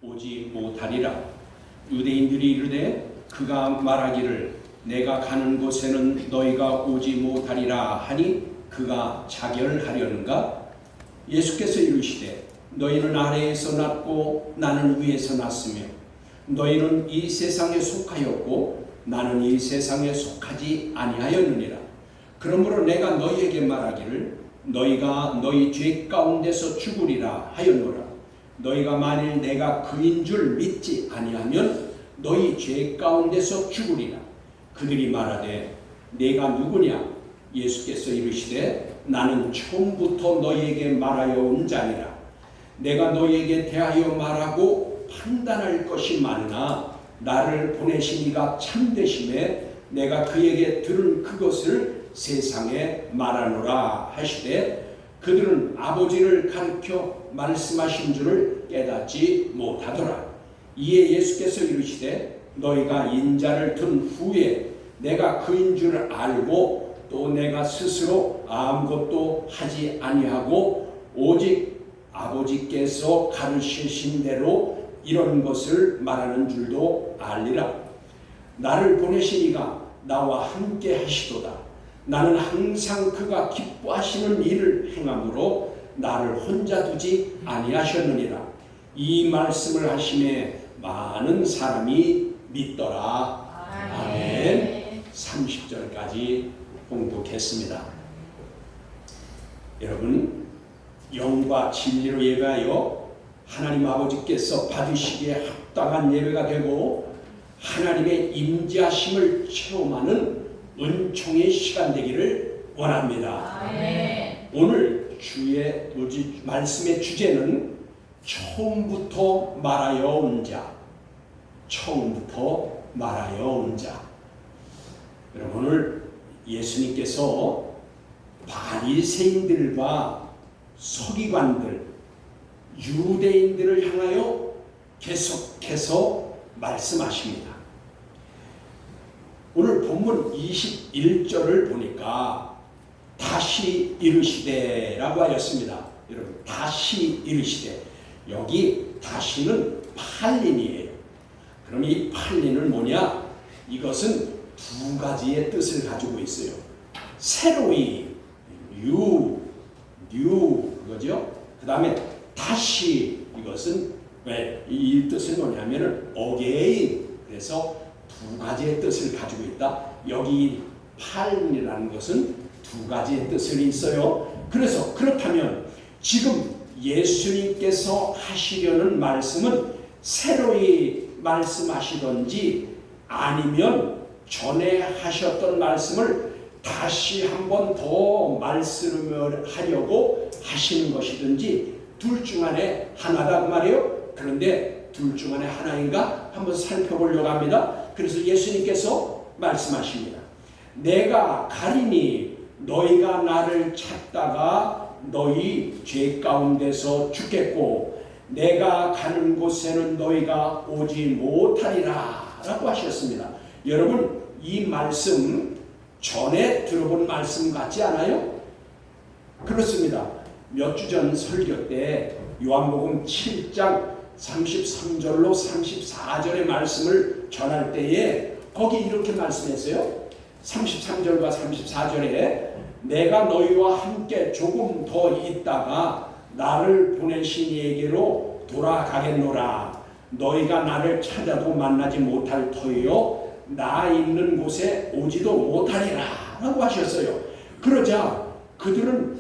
오지 못하리라. 유대인들이 이르되 그가 말하기를 내가 가는 곳에는 너희가 오지 못하리라 하니 그가 자결하려는가? 예수께서 이르시되 너희는 아래에서 났고 나는 위에서 났으며 너희는 이 세상에 속하였고 나는 이 세상에 속하지 아니하였느니라. 그러므로 내가 너희에게 말하기를 너희가 너희 죄 가운데서 죽으리라 하였노라. 너희가 만일 내가 그인 줄 믿지 아니하면 너희 죄 가운데서 죽으리라. 그들이 말하되 내가 누구냐? 예수께서 이르시되 나는 처음부터 너희에게 말하여 온 자니라. 내가 너희에게 대하여 말하고 판단할 것이 많으나 나를 보내신 이가 참되심에 내가 그에게 들은 그것을 세상에 말하노라 하시되 그들은 아버지를 가르쳐 말씀하신 줄을 깨닫지 못하더라. 이에 예수께서 이르시되 너희가 인자를 든 후에 내가 그인 줄 알고 또 내가 스스로 아무것도 하지 아니하고 오직 아버지께서 가르치신 대로 이런 것을 말하는 줄도 알리라. 나를 보내신 이가 나와 함께 하시도다. 나는 항상 그가 기뻐하시는 일을 행함으로 나를 혼자 두지 아니하셨느니라. 이 말씀을 하심에 많은 사람이 믿더라. 아멘. 30절까지 봉독했습니다. 여러분, 영과 진리로 예배하여 하나님 아버지께서 받으시기에 합당한 예배가 되고 하나님의 임재하심을 체험하는 은총의 시간 되기를 원합니다. 아멘. 오늘 주의 말씀의 주제는 처음부터 말하여 온 자. 처음부터 말하여 온 자. 여러분, 오늘 예수님께서 바리새인들과 서기관들, 유대인들을 향하여 계속해서 말씀하십니다. 오늘 본문 21절을 보니까 다시 이르시되라고 하였습니다. 여러분, 다시 이르시되, 여기 다시는 팔린이에요. 그럼 이 팔린은 뭐냐? 이것은 두 가지의 뜻을 가지고 있어요. 새로이, new 그거죠. 그 다음에 다시, 이것은 왜 이 뜻은 뭐냐면은 again. 그래서 두 가지의 뜻을 가지고 있다. 여기 팔이라는 것은 두 가지의 뜻을 있어요. 그래서 그렇다면 지금 예수님께서 하시려는 말씀은 새로이 말씀하시던지 아니면 전에 하셨던 말씀을 다시 한 번 더 말씀을 하려고 하시는 것이든지 둘 중 안에 하나다 그 말이에요. 그런데 둘 중 안에 하나인가 한번 살펴보려고 합니다. 그래서 예수님께서 말씀하십니다. 내가 가리니 너희가 나를 찾다가 너희 죄 가운데서 죽겠고 내가 가는 곳에는 너희가 오지 못하리라 라고 하셨습니다. 여러분, 이 말씀 전에 들어본 말씀 같지 않아요? 그렇습니다. 몇 주 전 설교 때 요한복음 7장 33절로 34절의 말씀을 전할 때에 거기 이렇게 말씀했어요. 33절과 34절에 내가 너희와 함께 조금 더 있다가 나를 보내신 이에게로 돌아가겠노라. 너희가 나를 찾아도 만나지 못할 터이요 나 있는 곳에 오지도 못하리라 라고 하셨어요. 그러자 그들은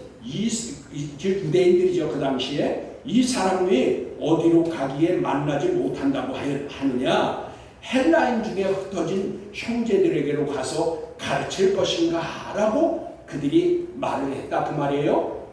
유대인들이죠. 그 당시에 이 사람이 어디로 가기에 만나지 못한다고 하느냐? 헬라인 중에 흩어진 형제들에게로 가서 가르칠 것인가 라고 그들이 말을 했다 그 말이에요.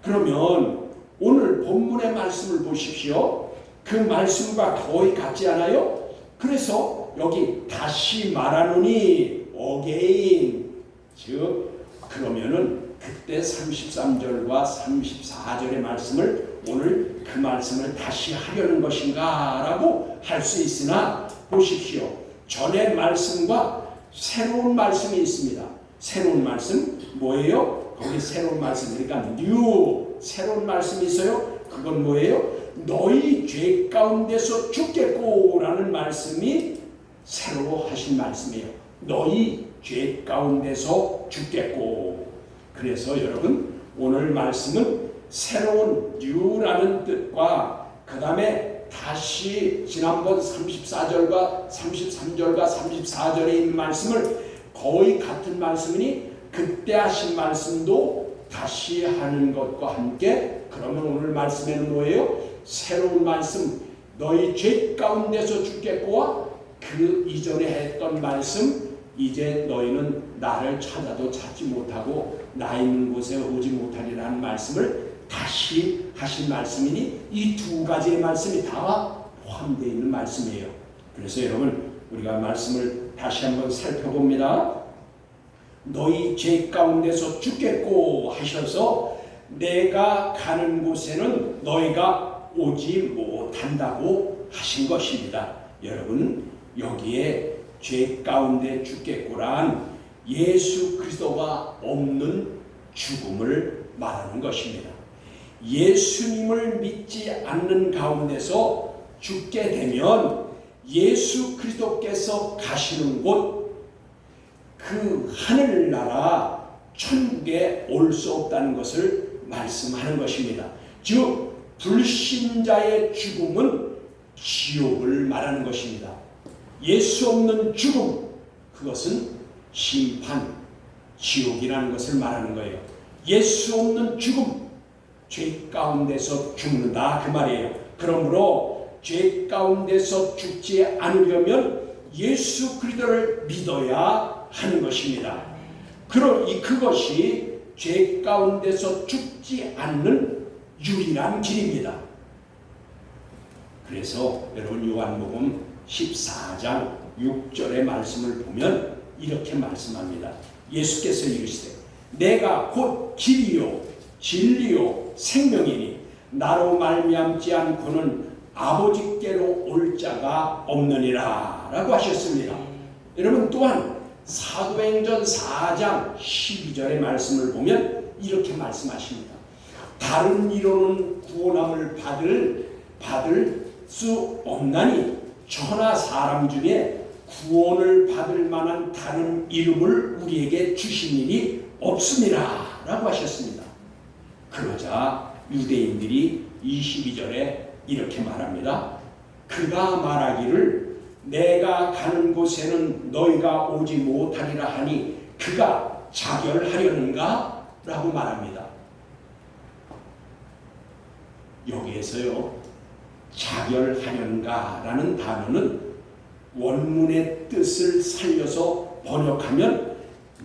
그러면 오늘 본문의 말씀을 보십시오. 그 말씀과 거의 같지 않아요? 그래서 여기 다시 말하노니 again, 즉 그러면은 그때 33절과 34절의 말씀을 오늘 그 말씀을 다시 하려는 것인가 라고 할 수 있으나 보십시오. 전의 말씀과 새로운 말씀이 있습니다. 새로운 말씀 뭐예요? 거기 새로운 말씀, 그러니까 new, 새로운 말씀이 있어요. 그건 뭐예요? 너희 죄 가운데서 죽겠고라는 말씀이 새로 하신 말씀이에요. 너희 죄 가운데서 죽겠고. 그래서 여러분 오늘 말씀은 새로운 new라는 뜻과 그 다음에 다시 지난번 34절과 33절과 34절에 있는 말씀을 거의 같은 말씀이니 그때 하신 말씀도 다시 하는 것과 함께 그러면 오늘 말씀에는 뭐예요? 새로운 말씀 너희 죄 가운데서 죽겠고와 그 이전에 했던 말씀 이제 너희는 나를 찾아도 찾지 못하고 나 있는 곳에 오지 못하리라는 말씀을 다시 하신 말씀이니 이 두 가지의 말씀이 다 포함되어 있는 말씀이에요. 그래서 여러분 우리가 말씀을 다시 한번 살펴봅니다. 너희 죄 가운데서 죽겠고 하셔서 내가 가는 곳에는 너희가 오지 못한다고 하신 것입니다. 여러분 여기에 죄 가운데 죽겠고란 예수 그리스도가 없는 죽음을 말하는 것입니다. 예수님을 믿지 않는 가운데서 죽게 되면 예수 그리스도께서 가시는 곳 그 하늘나라 천국에 올 수 없다는 것을 말씀하는 것입니다. 즉 불신자의 죽음은 지옥을 말하는 것입니다. 예수 없는 죽음 그것은 심판, 지옥이라는 것을 말하는 거예요. 예수 없는 죽음, 죄 가운데서 죽는다 그 말이에요. 그러므로 죄 가운데서 죽지 않으려면 예수 그리스도를 믿어야 하는 것입니다. 그것이 죄 가운데서 죽지 않는 유일한 길입니다. 그래서 여러분 요한복음 14장 6절의 말씀을 보면 이렇게 말씀합니다. 예수께서 이르시되 내가 곧 길이요 진리요 생명이니 나로 말미암지 않고는 아버지께로 올 자가 없느니라 라고 하셨습니다. 여러분 또한 사도행전 4장 12절의 말씀을 보면 이렇게 말씀하십니다. 다른 이로는 구원함을 받을 수 없나니 천하 사람 중에 구원을 받을 만한 다른 이름을 우리에게 주신 일이 없습니다 라고 하셨습니다. 그러자 유대인들이 22절에 이렇게 말합니다. 그가 말하기를 내가 가는 곳에는 너희가 오지 못하리라 하니 그가 자결하려는가? 라고 말합니다. 여기에서요 자결하려는가 라는 단어는 원문의 뜻을 살려서 번역하면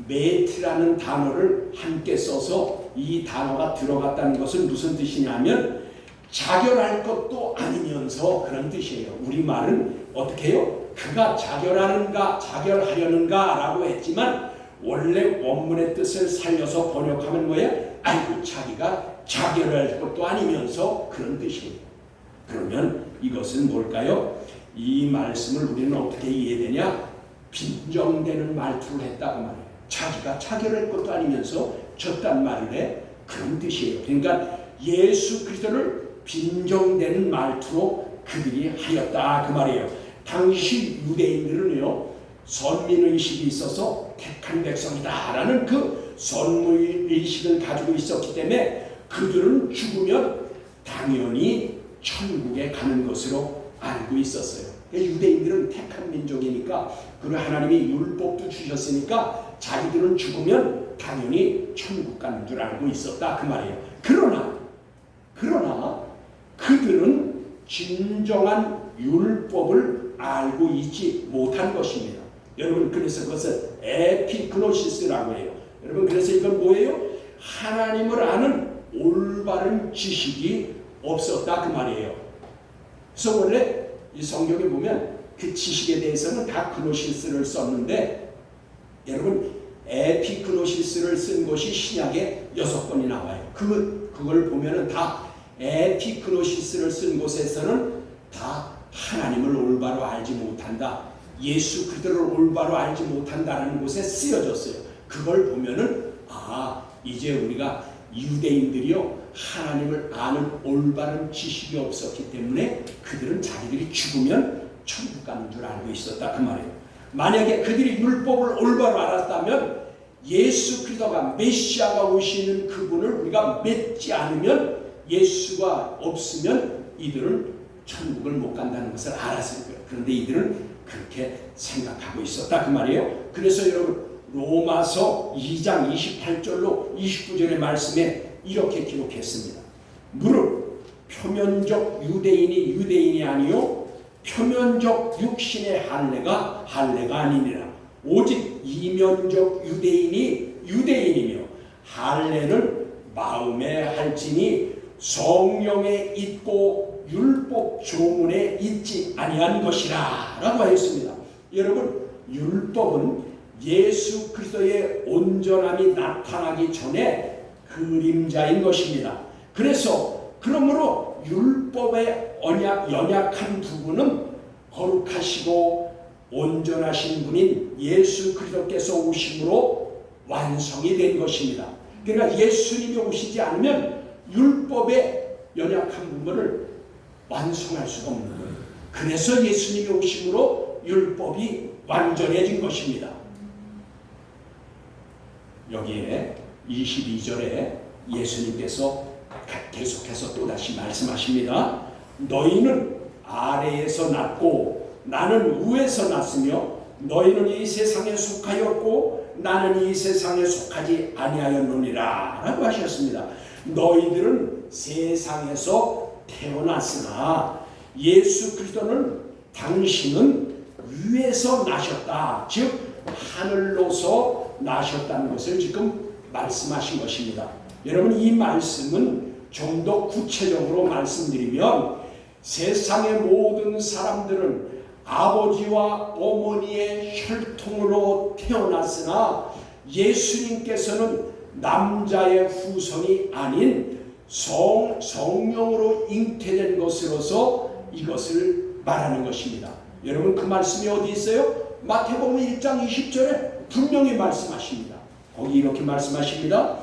메트라는 단어를 함께 써서 이 단어가 들어갔다는 것은 무슨 뜻이냐면 자결할 것도 아니면서 그런 뜻이에요. 우리말은 어떻게 해요? 그가 자결하는가 자결하려는가 라고 했지만 원래 원문의 뜻을 살려서 번역하면 뭐예요? 아이고 자기가 자결할 것도 아니면서 그런 뜻이에요. 그러면 이것은 뭘까요? 이 말씀을 우리는 어떻게 이해되냐? 빈정되는 말투를 했다고 말해요. 자기가 자결할 것도 아니면서 저딴 말을 해? 그런 뜻이에요. 그러니까 예수 그리스도를 빈정되는 말투로 그들이 하였다 그 말이에요. 당시 유대인들은요 선민의식이 있어서 택한 백성이다 라는 그 선민의식을 가지고 있었기 때문에 그들은 죽으면 당연히 천국에 가는 것으로 알고 있었어요. 유대인들은 택한 민족이니까 그리고 하나님이 율법도 주셨으니까 자기들은 죽으면 당연히 천국 가는 줄 알고 있었다 그 말이에요. 그러나 그들은 진정한 율법을 알고 있지 못한 것입니다. 여러분 그래서 그것을 에피그노시스라고 해요. 여러분 그래서 이건 뭐예요? 하나님을 아는 올바른 지식이 없었다 그 말이에요. 그래서 원래 이 성경에 보면 그 지식에 대해서는 다 그노시스를 썼는데 여러분 에피그노시스를 쓴 것이 신약에 6번이 나와요. 그걸 보면은 다 에피그노시스를 쓴 곳에서는 다 하나님을 올바로 알지 못한다. 예수 그리스도를 올바로 알지 못한다라는 곳에 쓰여졌어요. 그걸 보면은 이제 우리가 유대인들이요 하나님을 아는 올바른 지식이 없었기 때문에 그들은 자기들이 죽으면 천국 가는 줄 알고 있었다 그 말이에요. 만약에 그들이 율법을 올바로 알았다면 예수 그리스도가 메시아가 오시는 그분을 우리가 믿지 않으면, 예수가 없으면 이들은 천국을 못 간다는 것을 알았을 거예요. 그런데 이들은 그렇게 생각하고 있었다 그 말이에요. 그래서 여러분 로마서 2장 28절로 29절의 말씀에 이렇게 기록했습니다. 무릇 표면적 유대인이 유대인이 아니요 표면적 육신의 할례가 할례가 아니니라. 오직 이면적 유대인이 유대인이며 할례는 마음에 할지니 성령에 있고 율법 조문에 있지 아니한 것이라 라고 하였습니다. 여러분 율법은 예수 그리스도의 온전함이 나타나기 전에 그림자인 것입니다. 그러므로 율법의 연약한 부분은 거룩하시고 온전하신 분인 예수 그리스도께서 오심으로 완성이 된 것입니다. 그러니까 예수님이 오시지 않으면 율법의 연약한 부분을 완성할 수가 없는 거예요. 그래서 예수님이 오심으로 율법이 완전해진 것입니다. 여기에 22절에 예수님께서 계속해서 또다시 말씀하십니다. 너희는 아래에서 났고 나는 위에서 났으며 너희는 이 세상에 속하였고 나는 이 세상에 속하지 아니하였느니라 라고 하셨습니다. 너희들은 세상에서 태어났으나 예수 그리스도는 당신은 위에서 나셨다. 즉 하늘로서 나셨다는 것을 지금 말씀하신 것입니다. 여러분 이 말씀은 좀 더 구체적으로 말씀드리면 세상의 모든 사람들은 아버지와 어머니의 혈통으로 태어났으나 예수님께서는 남자의 후손이 아닌 성령으로 잉태된 것으로서 이것을 말하는 것입니다. 여러분 그 말씀이 어디 있어요? 마태복음 1장 20절에 분명히 말씀하십니다. 거기 이렇게 말씀하십니다.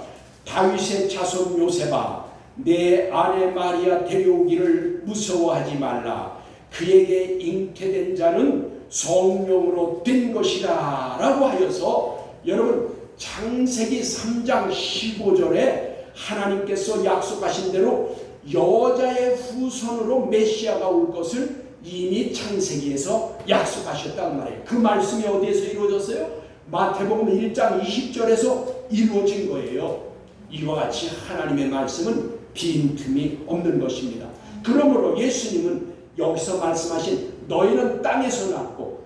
다윗의 자손 요셉아 내 아내 마리아 데려오기를 무서워하지 말라. 그에게 잉태된 자는 성령으로 된 것이다 라고 하여서 여러분 창세기 3장 15절에 하나님께서 약속하신 대로 여자의 후손으로 메시아가 올 것을 이미 창세기에서 약속하셨다는 말이에요. 그 말씀이 어디에서 이루어졌어요? 마태복음 1장 20절에서 이루어진 거예요. 이와 같이 하나님의 말씀은 빈틈이 없는 것입니다. 그러므로 예수님은 여기서 말씀하신 너희는 땅에서 났고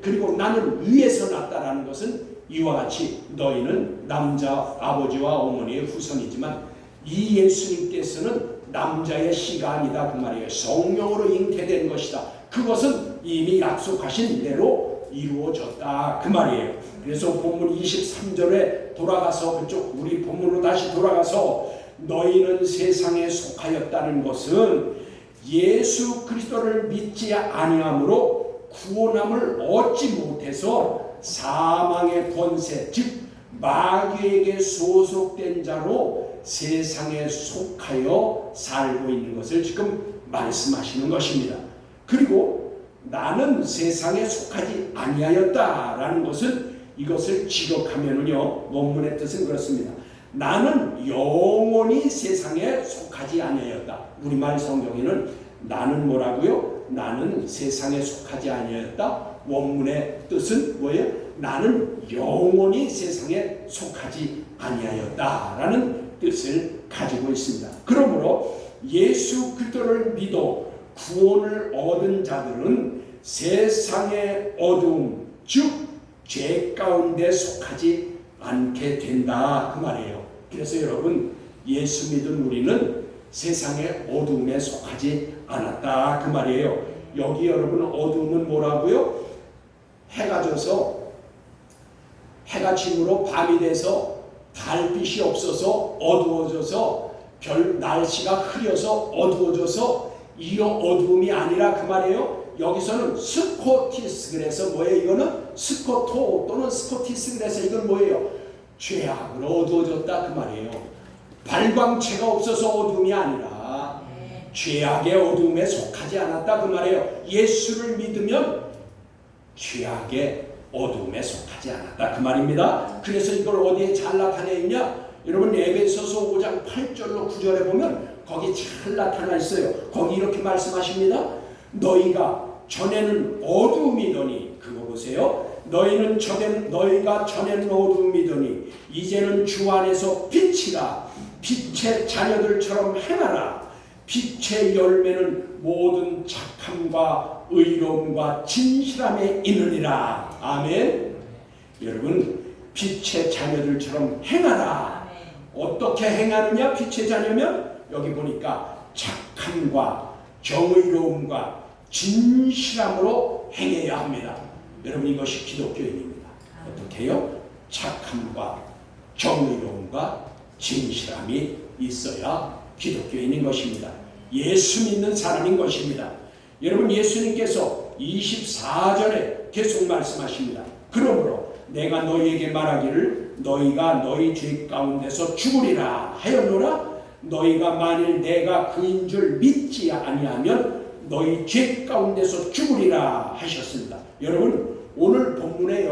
그리고 나는 위에서 났다라는 것은 이와 같이 너희는 남자 아버지와 어머니의 후손이지만 이 예수님께서는 남자의 씨가 아니다 그 말이에요. 성령으로 잉태된 것이다. 그것은 이미 약속하신 대로 이루어졌다 그 말이에요. 그래서 본문 23절에 돌아가서 그쪽 우리 본문으로 다시 돌아가서 너희는 세상에 속하였다는 것은 예수 그리스도를 믿지 아니함으로 구원함을 얻지 못해서 사망의 권세 즉 마귀에게 소속된 자로 세상에 속하여 살고 있는 것을 지금 말씀하시는 것입니다. 그리고 나는 세상에 속하지 아니하였다라는 것은 이것을 지적하면은요 원문의 뜻은 그렇습니다. 나는 영원히 세상에 속하지 아니하였다. 우리말 성경에는 나는 뭐라고요? 나는 세상에 속하지 아니하였다. 원문의 뜻은 뭐예요? 나는 영원히 세상에 속하지 아니하였다라는 뜻을 가지고 있습니다. 그러므로 예수 그리스도를 믿어 구원을 얻은 자들은 세상의 어두움 즉 죄 가운데 속하지 않게 된다 그 말이에요. 그래서 여러분 예수 믿은 우리는 세상의 어두움에 속하지 않았다 그 말이에요. 여기 여러분 어두움은 뭐라고요? 해가 져서 해가 짐으로 밤이 돼서 달빛이 없어서 어두워져서 날씨가 흐려서 어두워져서 이 어두움이 아니라 그 말이에요. 여기서는 스코티스 그래서 뭐예요? 이거는 스코토 또는 스코티스 그래서 이건 뭐예요? 죄악으로 어두워졌다 그 말이에요. 발광체가 없어서 어둠이 아니라 죄악의 어둠에 속하지 않았다 그 말이에요. 예수를 믿으면 죄악의 어둠에 속하지 않았다 그 말입니다. 그래서 이걸 어디에 잘 나타내 있냐? 여러분 에베소서 5장 8절로 9절에 보면 거기 잘 나타나 있어요. 거기 이렇게 말씀하십니다. 너희가 전에는 어둠이더니, 그거 보세요. 너희가 전에는 어둠이더니 이제는 주 안에서 빛이라. 빛의 자녀들처럼 행하라. 빛의 열매는 모든 착함과 의로움과 진실함에 이르리라. 아멘. 여러분 빛의 자녀들처럼 행하라. 어떻게 행하느냐? 빛의 자녀면 여기 보니까 착함과 정의로움과 진실함으로 행해야 합니다. 여러분 이것이 기독교인입니다. 어떻게 해요? 착함과 정의로움과 진실함이 있어야 기독교인인 것입니다. 예수 믿는 사람인 것입니다. 여러분 예수님께서 24절에 계속 말씀하십니다. 그러므로 내가 너희에게 말하기를 너희가 너희 죄 가운데서 죽으리라 하였노라. 너희가 만일 내가 그인 줄 믿지 아니하면 너희 죄 가운데서 죽으리라 하셨습니다. 여러분 오늘 본문에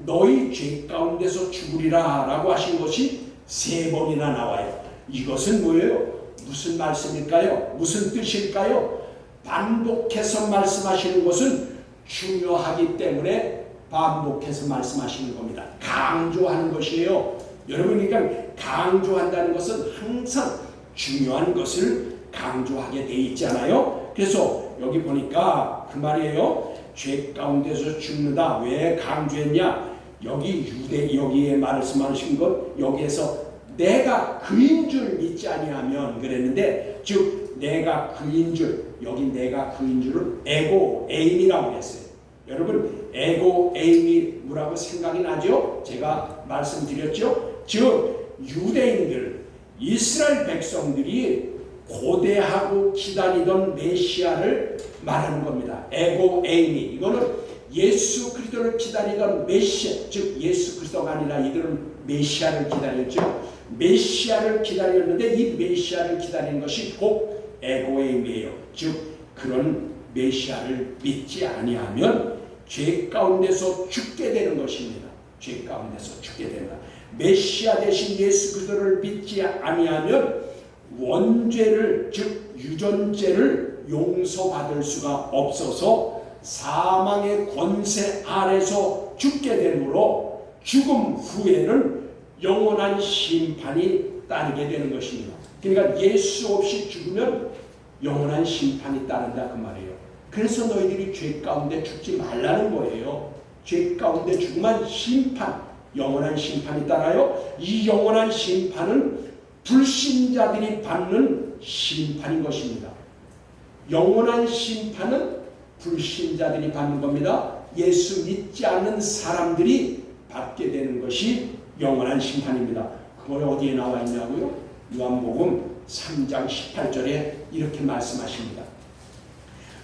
너희 죄 가운데서 죽으리라 라고 하신 것이 3번이나 나와요. 이것은 뭐예요? 무슨 말씀일까요? 무슨 뜻일까요? 반복해서 말씀하시는 것은 중요하기 때문에 반복해서 말씀하시는 겁니다. 강조하는 것이에요. 여러분 그러니까 강조한다는 것은 항상 중요한 것을 강조하게 돼 있잖아요. 그래서 여기 보니까 그 말이에요. 죄 가운데서 죽는다. 왜 강조했냐? 여기에 말씀하신 것 여기에서 내가 그인 줄 믿지 아니하면 그랬는데, 즉 내가 그인 줄, 여기 내가 그인 줄은 에고 에임이라고 했어요. 여러분 에고 에임이 뭐라고 생각이 나죠? 제가 말씀드렸죠. 즉 유대인들, 이스라엘 백성들이 고대하고 기다리던 메시아를 말하는 겁니다. 에고 에이미. 이거는 예수 그리스도를 기다리던 메시아, 즉 예수 그리스도가 아니라 이들은 메시아를 기다렸죠. 메시아를 기다렸는데 이 메시아를 기다리는 것이 곧 에고 에이미예요. 즉 그런 메시아를 믿지 아니하면 죄 가운데서 죽게 되는 것입니다. 죄 가운데서 죽게 된다. 메시아 대신 예수 그리스도를 믿지 아니하면 원죄를, 즉 유전죄를 용서받을 수가 없어서 사망의 권세 아래서 죽게 되므로 죽음 후에는 영원한 심판이 따르게 되는 것입니다. 그러니까 예수 없이 죽으면 영원한 심판이 따른다 그 말이에요. 그래서 너희들이 죄 가운데 죽지 말라는 거예요. 죄 가운데 죽으면 심판, 영원한 심판이 따라요. 이 영원한 심판은 불신자들이 받는 심판인 것입니다. 영원한 심판은 불신자들이 받는 겁니다. 예수 믿지 않는 사람들이 받게 되는 것이 영원한 심판입니다. 그걸 어디에 나와 있냐고요? 요한복음 3장 18절에 이렇게 말씀하십니다.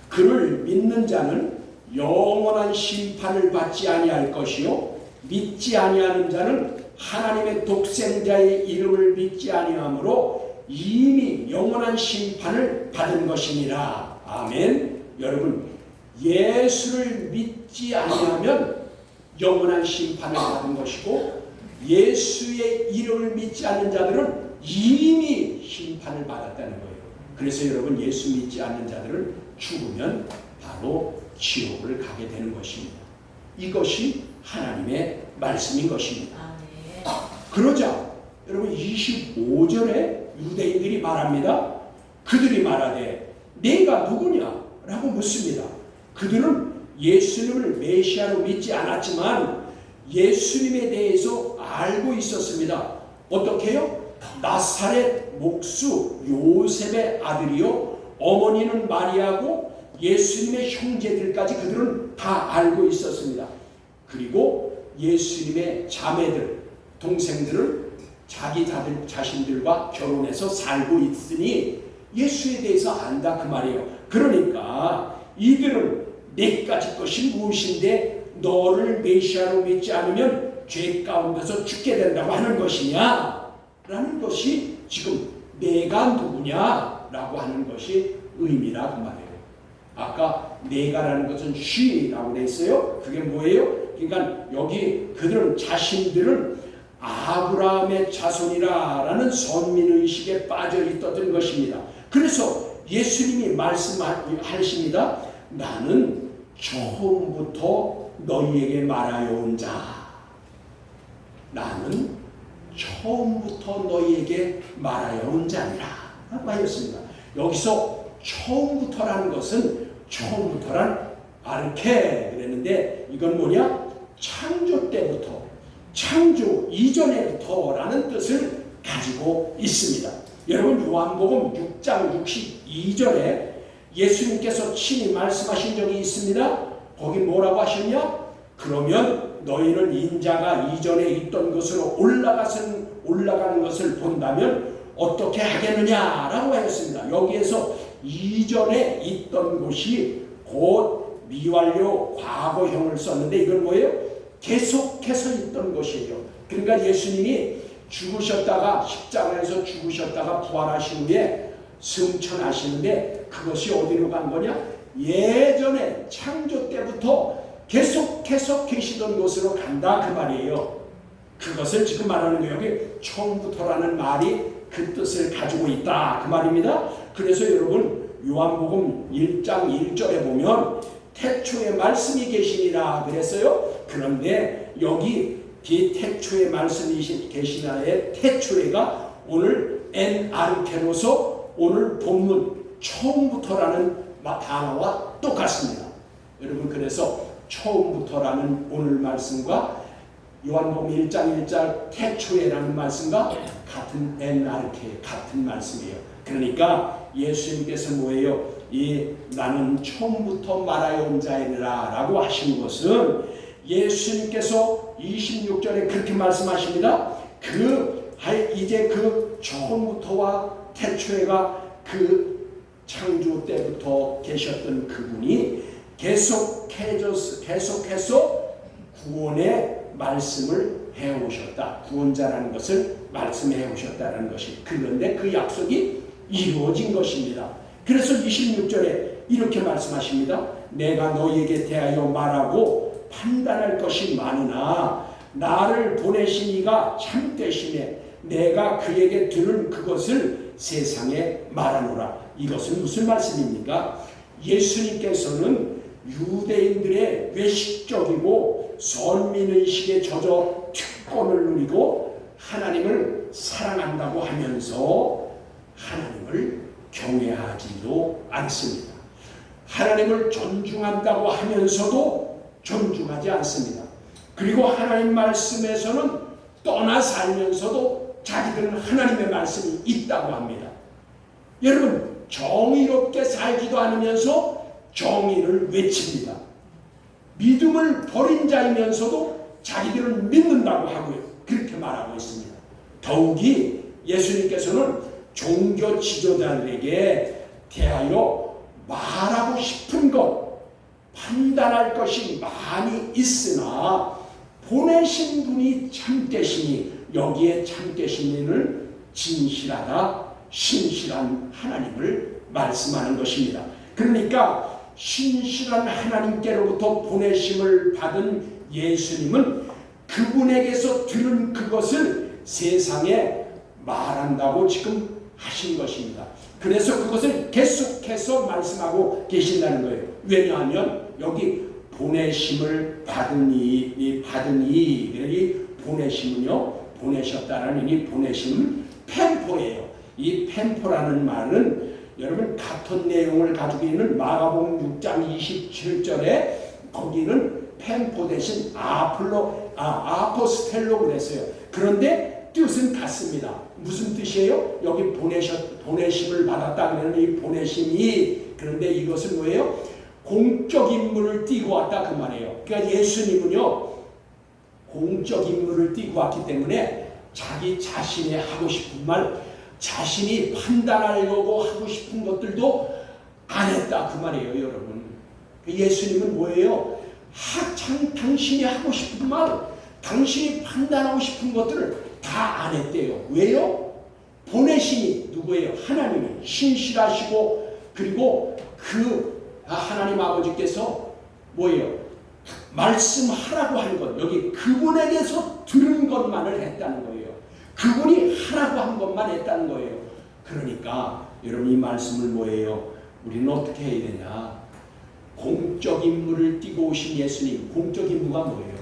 그를 믿는 자는 영원한 심판을 받지 아니할 것이요 믿지 아니하는 자는 하나님의 독생자의 이름을 믿지 아니하므로 이미 영원한 심판을 받은 것이니라. 아멘. 여러분 예수를 믿지 아니하면 영원한 심판을 받은 것이고 예수의 이름을 믿지 않는 자들은 이미 심판을 받았다는 거예요. 그래서 여러분 예수 믿지 않는 자들은 죽으면 바로 지옥을 가게 되는 것입니다. 이것이 하나님의 말씀인 것입니다. 그러자 여러분 25절에 유대인들이 말합니다. 그들이 말하되 네가 누구냐? 라고 묻습니다. 그들은 예수님을 메시아로 믿지 않았지만 예수님에 대해서 알고 있었습니다. 어떻게 해요? 나사렛 목수 요셉의 아들이요 어머니는 마리아고 예수님의 형제들까지 그들은 다 알고 있었습니다. 그리고 예수님의 자매들, 동생들을 자기 자신들과 결혼해서 살고 있으니 예수에 대해서 안다 그 말이에요. 그러니까 이들은 네 가지 것이 무엇인데 너를 메시아로 믿지 않으면 죄 가운데서 죽게 된다고 하는 것이냐? 라는 것이 지금 내가 누구냐라고 하는 것이 의미라 그 말이에요. 아까 내가라는 것은 she라고 돼 있어요. 그게 뭐예요? 그러니까 여기 그들은 자신들은 아브라함의 자손이라는 선민의식에 빠져 있었던 것입니다. 그래서 예수님이 말씀하십니다. 나는 처음부터 너희에게 말하여 온 자. 나는 처음부터 너희에게 말하여 온 자니라 라고 하였습니다. 여기서 처음부터라는 것은 처음부터란 아르케 그랬는데 이건 뭐냐? 창조 때부터, 창조 이전에부터라는 뜻을 가지고 있습니다. 여러분 요한복음 6장 62절에 예수님께서 친히 말씀하신 적이 있습니다. 거기 뭐라고 하셨냐? 그러면 너희는 인자가 이전에 있던 곳으로 올라가는 것을 본다면 어떻게 하겠느냐라고 하였습니다. 여기에서 이전에 있던 곳이 곧 미완료 과거형을 썼는데 이건 뭐예요? 계속해서 있던 것이에요. 그러니까 예수님이 죽으셨다가 십자가에서 죽으셨다가 부활하신 후에 승천하시는데 그것이 어디로 간 거냐? 예전에 창조 때부터 계속해서 계시던 곳으로 간다 그 말이에요. 그것을 지금 말하는 거예요. 여기 처음부터라는 말이 그 뜻을 가지고 있다 그 말입니다. 그래서 여러분 요한복음 1장 1절에 보면 태초에 말씀이 계시니라 그랬어요. 그런데 여기 태초에 말씀이 계시나의 태초에가 오늘 엔아르케로서 오늘 본문 처음부터라는 단어와 똑같습니다. 여러분 그래서 처음부터라는 오늘 말씀과 요한복음 1장 1절 태초에라는 말씀과 같은 엔아르케 같은 말씀이에요. 그러니까 예수님께서 뭐예요? 나는 처음부터 말하여 온 자이라 라고 하신 것은 예수님께서 26절에 그렇게 말씀하십니다. 이제 그 처음부터와 태초에가 그 창조 때부터 계셨던 그분이 계속해서 구원의 말씀을 해오셨다. 구원자라는 것을 말씀해 오셨다는 것이 그런데 그 약속이 이루어진 것입니다. 그래서 26절에 이렇게 말씀하십니다. 내가 너희에게 대하여 말하고 판단할 것이 많으나 나를 보내신 이가 참되시네 내가 그에게 들은 그것을 세상에 말하노라. 이것은 무슨 말씀입니까? 예수님께서는 유대인들의 외식적이고 선민의식에 젖어 특권을 누리고 하나님을 사랑한다고 하면서 하나님을 경외하지도 않습니다. 하나님을 존중한다고 하면서도 존중하지 않습니다. 그리고 하나님 말씀에서는 떠나 살면서도 자기들은 하나님의 말씀이 있다고 합니다. 여러분 정의롭게 살지도 않으면서 정의를 외칩니다. 믿음을 버린 자이면서도 자기들은 믿는다고 하고요. 그렇게 말하고 있습니다. 더욱이 예수님께서는 종교 지도자들에게 대하여 말하고 싶은 것, 판단할 것이 많이 있으나 보내신 분이 참되시니 여기에 참되신 진실하다, 신실한 하나님을 말씀하는 것입니다. 그러니까 신실한 하나님께로부터 보내심을 받은 예수님은 그분에게서 들은 그것을 세상에 말한다고 지금 하신 것입니다. 그래서 그것을 계속해서 말씀하고 계신다는 거예요. 왜냐하면 여기 보내심을 받은 이 보내심은요, 보내셨다라는 이 보내심은 펜포예요. 이 펜포라는 말은 여러분 같은 내용을 가지고 있는 마가복음 6장 27절에 거기는 펜포 대신 아포스텔로 그랬어요. 그런데 뜻은 같습니다. 무슨 뜻이에요? 여기 보내심을 받았다 그러는 이 보내심이 그런데 이것은 뭐예요? 공적 임무를 띠고 왔다 그 말이에요. 그러니까 예수님은요 공적 임무를 띠고 왔기 때문에 자기 자신이 하고 싶은 말 자신이 판단하려고 하고 싶은 것들도 안 했다 그 말이에요. 여러분 예수님은 뭐예요? 당신이 하고 싶은 말 당신이 판단하고 싶은 것들을 다 안 했대요. 왜요? 보내심이 누구예요? 하나님이 신실하시고, 그리고 하나님 아버지께서 뭐예요? 말씀하라고 한 것, 여기 그분에게서 들은 것만을 했다는 거예요. 그분이 하라고 한 것만 했다는 거예요. 그러니까 여러분, 이 말씀을 뭐예요? 우리는 어떻게 해야 되냐? 공적 임무를 띠고 오신 예수님, 공적 임무가 뭐예요?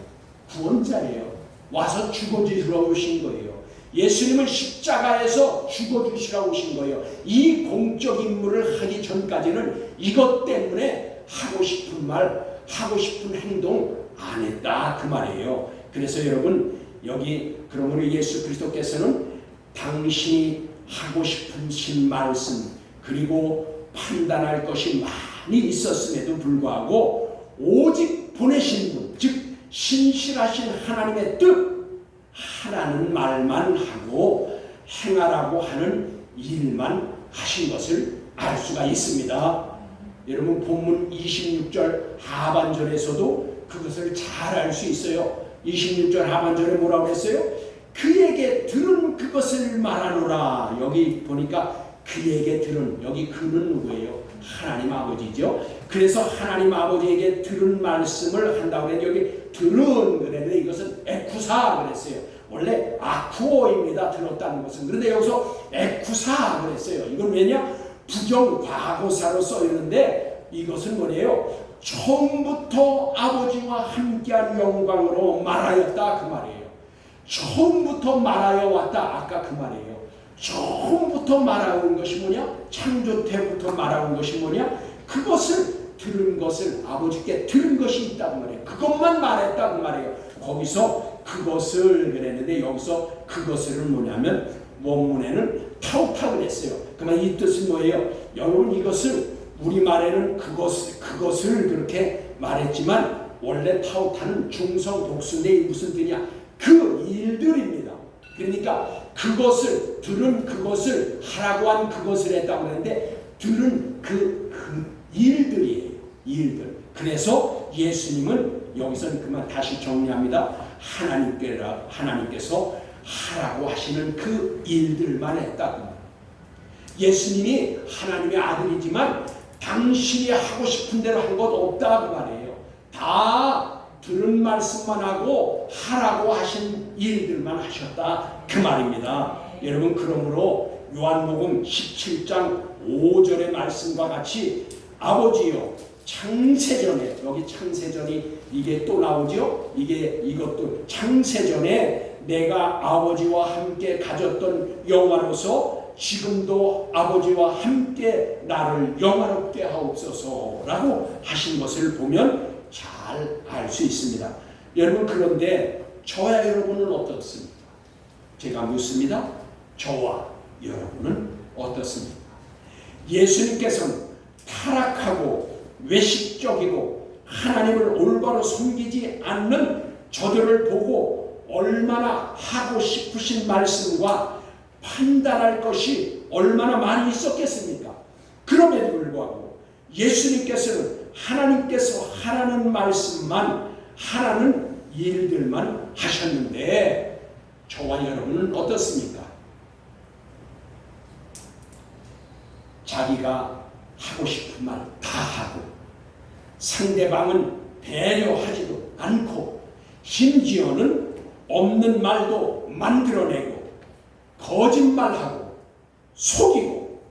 구원자예요. 와서 죽어주시러 오신 거예요. 예수님은 십자가에서 죽어주시러 오신 거예요. 이 공적 임무를 하기 전까지는 이것 때문에 하고 싶은 말, 하고 싶은 행동 안 했다, 그 말이에요. 그래서 여러분, 여기 그러므로 예수 그리스도께서는 당신이 하고 싶으신 말씀, 그리고 판단할 것이 많이 있었음에도 불구하고 오직 보내신 분, 즉 신실하신 하나님의 뜻 하라는 말만 하고 행하라고 하는 일만 하신 것을 알 수가 있습니다. 여러분, 본문 26절 하반절에서도 그것을 잘 알 수 있어요. 26절 하반절에 뭐라고 했어요? 그에게 들은 그것을 말하노라. 여기 보니까 그에게 들은, 여기 그는 누구예요? 하나님 아버지죠. 그래서 하나님 아버지에게 들은 말씀을 한다고 해서 여기 들은, 그런데 이것은 에쿠사 그랬어요. 원래 아쿠오입니다. 들었다는 것은. 그런데 여기서 에쿠사 그랬어요. 이건 왜냐? 부정 과거사로 써 있는데 이것은 뭐예요? 처음부터 아버지와 함께한 영광으로 말하였다, 그 말이에요. 처음부터 말하여 왔다, 아까 그 말이에요. 처음부터 말하는 것이 뭐냐? 창조 때부터 말하는 것이 뭐냐? 그것을 들은 것을, 아버지께 들은 것이 있다고 말해요. 그것만 말했다고 말해요. 거기서 그것을 그랬는데 여기서 그것을은 뭐냐면 원문에는 타우타 그랬어요. 그러면 이 뜻은 뭐예요? 여러분, 이것을 우리말에는 그것을 그렇게 말했지만 원래 타우타는 중성 복수인데 무슨 뜻이냐? 그 일들입니다. 그러니까 그것을, 들은 그것을 하라고 한 그것을 했다고 하는데 들은 그 일들이에요. 일들. 그래서 예수님은 여기서는 그만 다시 정리합니다. 하나님께서 하라고 하시는 그 일들만 했다고. 예수님이 하나님의 아들이지만 당신이 하고 싶은 대로 한 것 없다고 말해요. 다 들은 말씀만 하고 하라고 하신 일들만 하셨다, 그 말입니다. 여러분, 그러므로 요한복음 17장 5절의 말씀과 같이 아버지요, 창세전에, 여기 창세전이 이게 또 나오죠. 이것도 창세전에 내가 아버지와 함께 가졌던 영화로서 지금도 아버지와 함께 나를 영화롭게 하옵소서라고 하신 것을 보면 잘 알 수 있습니다. 여러분, 그런데 저와 여러분은 어떻습니까? 제가 묻습니다. 저와 여러분은 어떻습니까? 예수님께서는 타락하고 외식적이고 하나님을 올바로 섬기지 않는 저들을 보고 얼마나 하고 싶으신 말씀과 판단할 것이 얼마나 많이 있었겠습니까? 그럼에도 불구하고 예수님께서는 하나님께서 하라는 말씀만, 하라는 일들만 하셨는데 저와 여러분은 어떻습니까? 자기가 하고 싶은 말 다 하고 상대방은 배려하지도 않고 심지어는 없는 말도 만들어내고 거짓말하고 속이고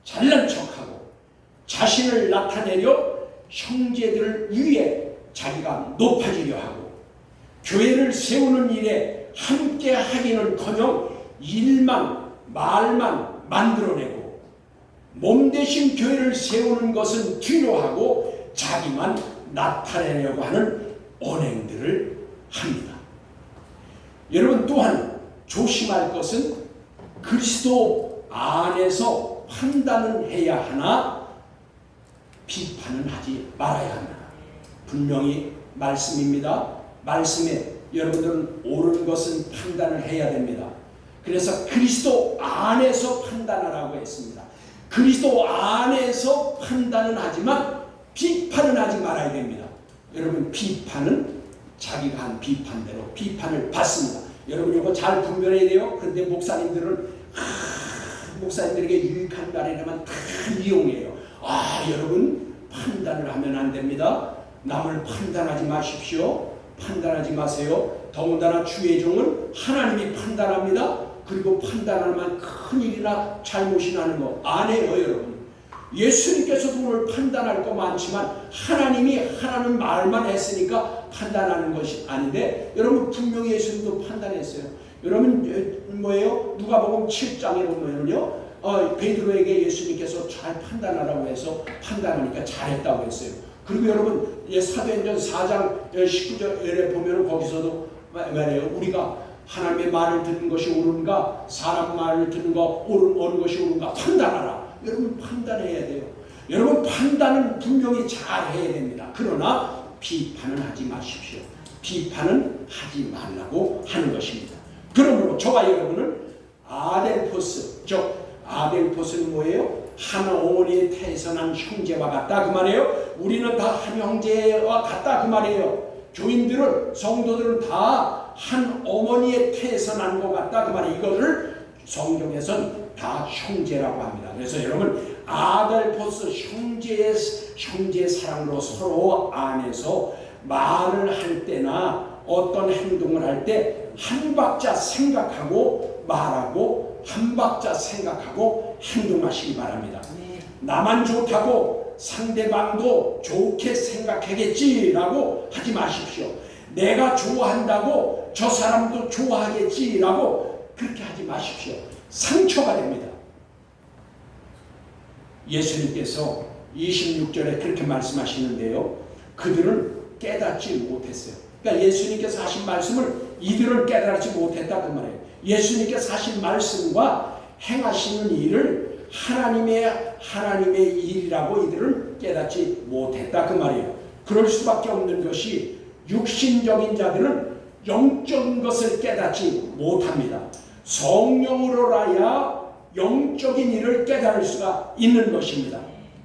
잘난 척하고 자신을 나타내려 형제들 위에 자기가 높아지려 하고 교회를 세우는 일에 함께 하기는커녕 일만 말만 만들어내고 몸 대신 교회를 세우는 것은 뒤로 하고 자기만 나타내려고 하는 언행들을 합니다. 여러분, 또한 조심할 것은 그리스도 안에서 판단은 해야 하나 비판은 하지 말아야 합니다. 분명히 말씀입니다. 말씀에 여러분들은 옳은 것은 판단을 해야 됩니다. 그래서 그리스도 안에서 판단하라고 했습니다. 그리스도 안에서 판단은 하지만 비판은 하지 말아야 됩니다. 여러분, 비판은 자기가 한 비판대로 비판을 받습니다. 여러분 이거 잘 분별해야 돼요. 그런데 목사님들은 목사님들에게 유익한 말이라면 다 이용해요. 여러분 판단을 하면 안 됩니다. 남을 판단하지 마십시오. 판단하지 마세요. 더군다나 주의 종은 하나님이 판단합니다. 그리고 판단하면 큰일이나 잘못이 나는 거 안 해요, 여러분. 예수님께서도 오늘 판단할 거 많지만 하나님이 하라는 말만 했으니까 판단하는 것이 아닌데, 여러분 분명히 예수님도 판단했어요. 여러분 뭐예요? 누가복음 7장에 보면요, 베드로에게 예수님께서 잘 판단하라고 해서 판단하니까 잘했다고 했어요. 그리고 여러분 사도행전 4장 19절에 보면 거기서도 말해요. 우리가 하나님의 말을 듣는 것이 옳은가, 사람 말을 듣는 거 어느 것이 옳은가 판단하라. 여러분 판단해야 돼요. 여러분 판단은 분명히 잘 해야 됩니다. 그러나 비판은 하지 마십시오. 비판은 하지 말라고 하는 것입니다. 그러므로 저와 여러분은 아델포스, 아델포스는 뭐예요? 한 어머니의 태에서 난 형제와 같다 그 말이에요. 우리는 다 한 형제와 같다 그 말이에요. 교인들은, 성도들은 다 한 어머니의 태에서 난 것 같다 그 말이에요. 이거를 성경에서는 다 형제라고 합니다. 그래서 여러분 아델포스 형제의 사랑으로 서로 안에서 말을 할 때나 어떤 행동을 할 때 한 박자 생각하고 말하고 한 박자 생각하고 행동하시기 바랍니다. 나만 좋다고 상대방도 좋게 생각하겠지라고 하지 마십시오. 내가 좋아한다고 저 사람도 좋아하겠지라고 그렇게 하지 마십시오. 상처가 됩니다. 예수님께서 26절에 그렇게 말씀하시는데요, 그들은 깨닫지 못했어요. 그러니까 예수님께서 하신 말씀을 이들은 깨달지 못했다 그 말이에요. 예수님께서 하신 말씀과 행하시는 일을 하나님의 일이라고 이들은 깨닫지 못했다 그 말이에요. 그럴 수밖에 없는 것이 육신적인 자들은 영적인 것을 깨닫지 못합니다. 성령으로라야 영적인 일을 깨달을 수가 있는 것입니다.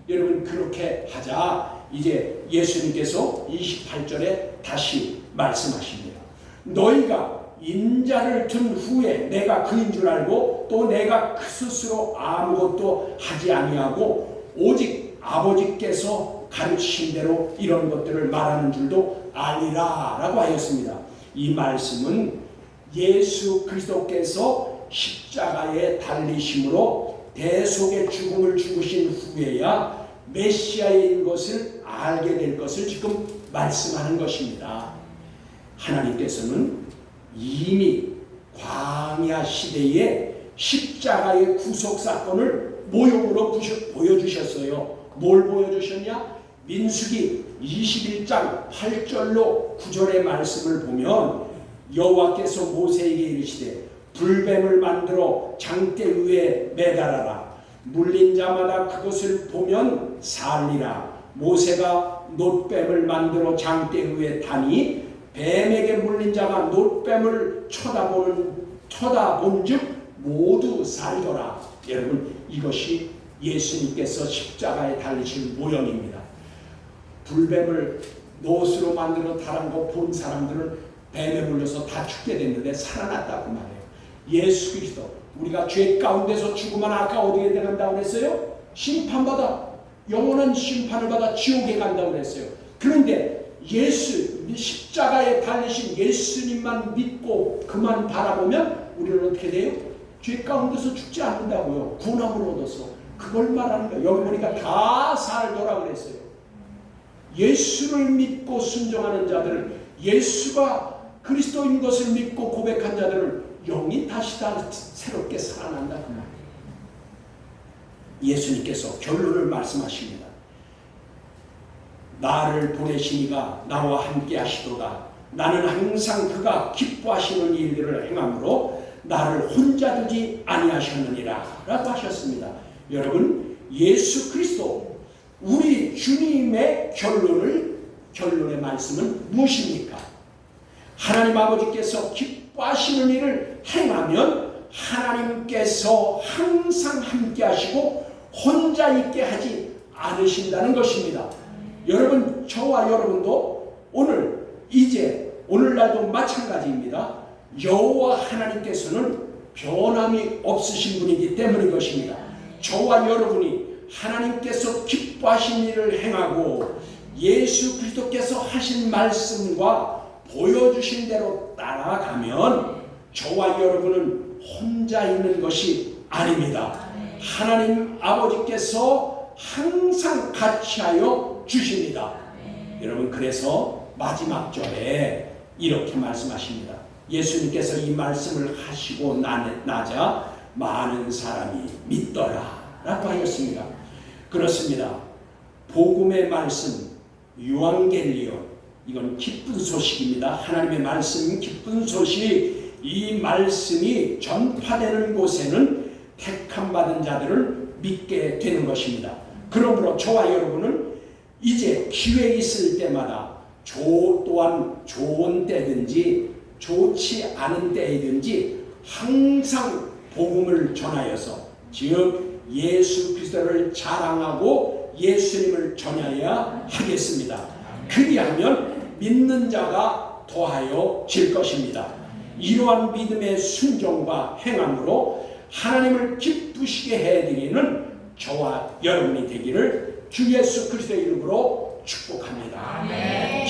여러분 그렇게 하자. 이제 예수님께서 28절에 다시 말씀하십니다. 너희가 인자를 둔 후에 내가 그인 줄 알고 또 내가 그 스스로 아무것도 하지 아니하고 오직 아버지께서 가르치신 대로 이런 것들을 말하는 줄도 아니라 라고 하였습니다. 이 말씀은 예수 그리스도께서 십자가에 달리심으로 대속의 죽음을 죽으신 후에야 메시아인 것을 알게 될 것을 지금 말씀하는 것입니다. 하나님께서는 이미 광야 시대에 십자가의 구속 사건을 모형으로 보여주셨어요. 뭘 보여주셨냐? 민수기 21장 8절로 9절의 말씀을 보면 여호와께서 모세에게 이르시되 불뱀을 만들어 장대 위에 매달아라. 물린 자마다 그것을 보면 살리라. 모세가 놋뱀을 만들어 장대 위에 다니 뱀에게 물린 자가 놋뱀을 쳐다본즉 모두 살더라. 여러분 이것이 예수님께서 십자가에 달리신 모형입니다. 불뱀을 놋으로 만들어 다른 거 본 사람들은 뱀에 물려서 다 죽게 됐는데 살아났다고 말해요. 예수 그리스도 우리가 죄 가운데서 죽으면 아까 어디에 간다고 했어요? 심판받아 영원한 심판을 받아 지옥에 간다고 했어요. 그런데 십자가에 달리신 예수님만 믿고 그만 바라보면 우리는 어떻게 돼요? 죄 가운데서 죽지 않는다고요. 구원함을 얻어서. 그걸 말하는 거예요. 여기 보니까 다 살더라 그랬어요. 예수를 믿고 순종하는 자들은, 예수가 그리스도인 것을 믿고 고백한 자들은 영이 다시 다 새롭게 살아난다 그 말이에요. 예수님께서 결론을 말씀하십니다. 나를 보내신 이가 나와 함께 하시도다. 나는 항상 그가 기뻐하시는 일들을 행함으로 나를 혼자 두지 아니하셨느니라 라고 하셨습니다. 여러분 예수 그리스도 우리 주님의 결론의 말씀은 무엇입니까? 하나님 아버지께서 기뻐하시는 일을 행하면 하나님께서 항상 함께 하시고 혼자 있게 하지 않으신다는 것입니다. 여러분 저와 여러분도 오늘날도 마찬가지입니다. 여호와 하나님께서는 변함이 없으신 분이기 때문인 것입니다. 저와 여러분이 하나님께서 기뻐하신 일을 행하고 예수 그리스도께서 하신 말씀과 보여주신 대로 따라가면 저와 여러분은 혼자 있는 것이 아닙니다. 하나님 아버지께서 항상 같이하여 주십니다. 여러분, 그래서 마지막 절에 이렇게 말씀하십니다. 예수님께서 이 말씀을 하시고 나자 많은 사람이 믿더라 라고 하였습니다. 그렇습니다. 복음의 말씀, 유앙겔리온, 이건 기쁜 소식입니다. 하나님의 말씀, 기쁜 소식, 이 말씀이 전파되는 곳에는 택함 받은 자들을 믿게 되는 것입니다. 그러므로 저와 여러분은 이제 기회 있을 때마다 또한 좋은 때든지 좋지 않은 때이든지 항상 복음을 전하여서, 즉 예수 그리스도를 자랑하고 예수님을 전해야 하겠습니다. 그리하면 믿는 자가 더하여 질 것입니다. 이러한 믿음의 순종과 행함으로 하나님을 기쁘시게 해드리는 저와 여러분이 되기를 주 예수 그리스도의 이름으로 축복합니다. 아멘.